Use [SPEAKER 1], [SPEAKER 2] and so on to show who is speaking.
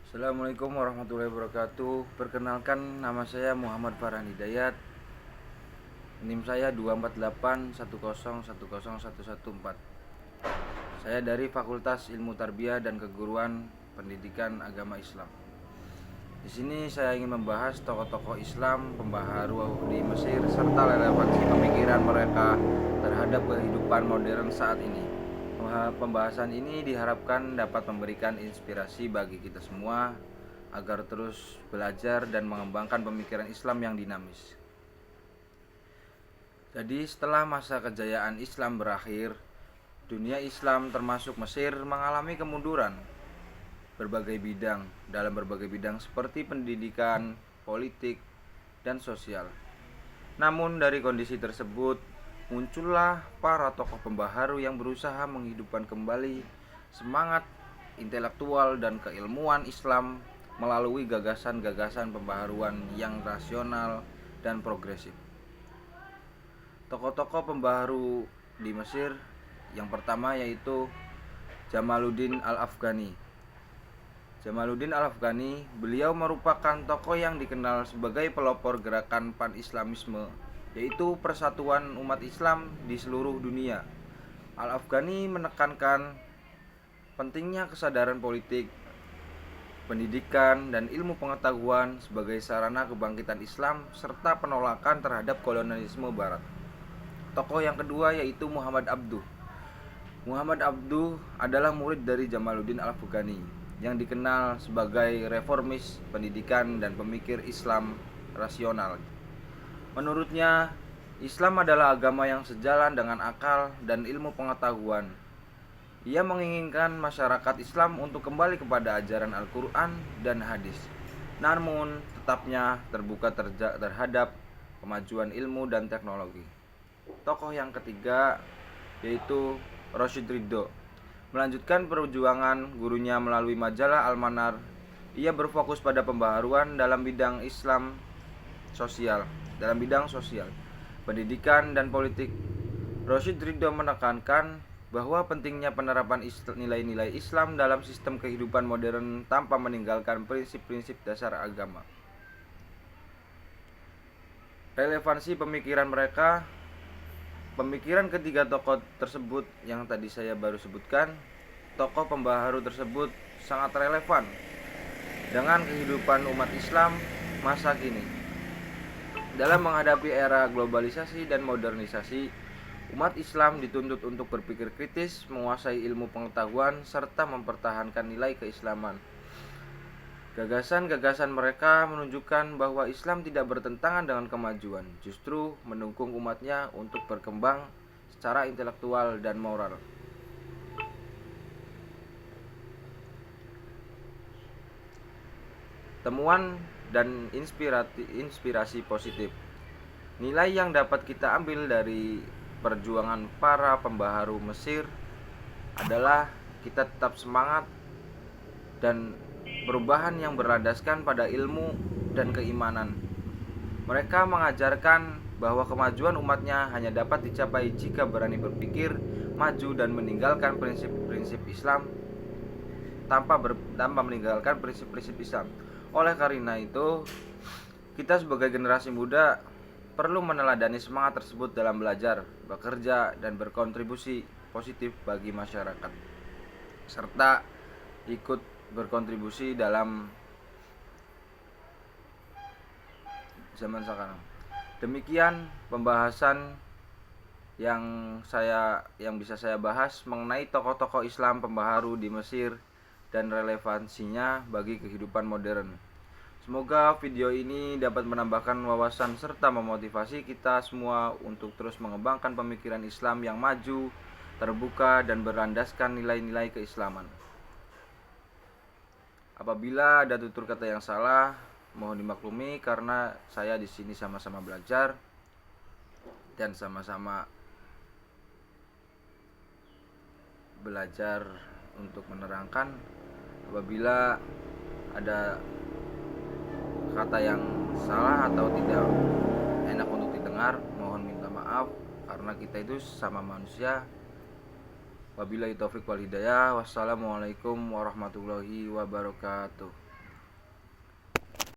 [SPEAKER 1] Assalamualaikum warahmatullahi wabarakatuh. Perkenalkan, nama saya Muhammad Farhan Hidayat. NIM saya 24810110114. Saya dari Fakultas Ilmu Tarbiyah dan Keguruan Pendidikan Agama Islam. Di sini saya ingin membahas tokoh-tokoh Islam pembaharu di Mesir serta relevansi pemikiran mereka terhadap kehidupan modern saat ini. Pembahasan ini diharapkan dapat memberikan inspirasi bagi kita semua agar terus belajar dan mengembangkan pemikiran Islam yang dinamis. Jadi setelah masa kejayaan Islam berakhir, dunia Islam termasuk Mesir mengalami kemunduran dalam berbagai bidang seperti pendidikan, politik, dan sosial. Namun dari kondisi tersebut muncullah para tokoh pembaharu yang berusaha menghidupkan kembali semangat intelektual dan keilmuan Islam melalui gagasan-gagasan pembaharuan yang rasional dan progresif. Tokoh-tokoh pembaharu di Mesir yang pertama yaitu Jamaluddin Al-Afghani. Jamaluddin Al-Afghani, beliau merupakan tokoh yang dikenal sebagai pelopor gerakan pan-Islamisme, yaitu persatuan umat Islam di seluruh dunia. Al-Afghani menekankan pentingnya kesadaran politik, pendidikan, dan ilmu pengetahuan sebagai sarana kebangkitan Islam serta penolakan terhadap kolonialisme Barat. Tokoh yang kedua yaitu Muhammad Abduh. Muhammad Abduh adalah murid dari Jamaluddin Al-Afghani yang dikenal sebagai reformis pendidikan dan pemikir Islam rasional. Menurutnya, Islam adalah agama yang sejalan dengan akal dan ilmu pengetahuan. Ia menginginkan masyarakat Islam untuk kembali kepada ajaran Al-Quran dan hadis, namun tetapnya terbuka terhadap kemajuan ilmu dan teknologi. Tokoh yang ketiga yaitu Rashid Ridho. Melanjutkan perjuangan gurunya melalui majalah Al-Manar, ia berfokus pada pembaharuan dalam bidang sosial, pendidikan dan politik. Rashid Ridho menekankan bahwa pentingnya penerapan nilai-nilai Islam dalam sistem kehidupan modern tanpa meninggalkan prinsip-prinsip dasar agama. Relevansi pemikiran mereka. Pemikiran ketiga tokoh tersebut yang tadi saya baru sebutkan, tokoh pembaharu tersebut sangat relevan dengan kehidupan umat Islam masa kini. Dalam menghadapi era globalisasi dan modernisasi, umat Islam dituntut untuk berpikir kritis, menguasai ilmu pengetahuan, serta mempertahankan nilai keislaman. Gagasan-gagasan mereka menunjukkan bahwa Islam tidak bertentangan dengan kemajuan, justru mendukung umatnya untuk berkembang secara intelektual dan moral. Temuan dan inspirasi positif. Nilai yang dapat kita ambil dari perjuangan para pembaharu Mesir adalah kita tetap semangat dan perubahan yang berlandaskan pada ilmu dan keimanan. Mereka mengajarkan bahwa kemajuan umatnya hanya dapat dicapai jika berani berpikir maju dan meninggalkan prinsip-prinsip Islam tanpa meninggalkan prinsip-prinsip Islam. Oleh karena itu, kita sebagai generasi muda perlu meneladani semangat tersebut dalam belajar, bekerja, dan berkontribusi positif bagi masyarakat, serta ikut berkontribusi dalam zaman sekarang. Demikian pembahasan yang bisa saya bahas mengenai tokoh-tokoh Islam pembaharu di Mesir dan relevansinya bagi kehidupan modern. Semoga video ini dapat menambahkan wawasan serta memotivasi kita semua untuk terus mengembangkan pemikiran Islam yang maju, terbuka, dan berlandaskan nilai-nilai keislaman. Apabila ada tutur kata yang salah, mohon dimaklumi karena saya di sini sama-sama belajar dan sama-sama belajar untuk menerangkan. Apabila ada kata yang salah atau tidak enak untuk didengar, mohon minta maaf karena kita itu sama manusia. Wabillahi taufik wal hidayah. Wassalamualaikum warahmatullahi wabarakatuh.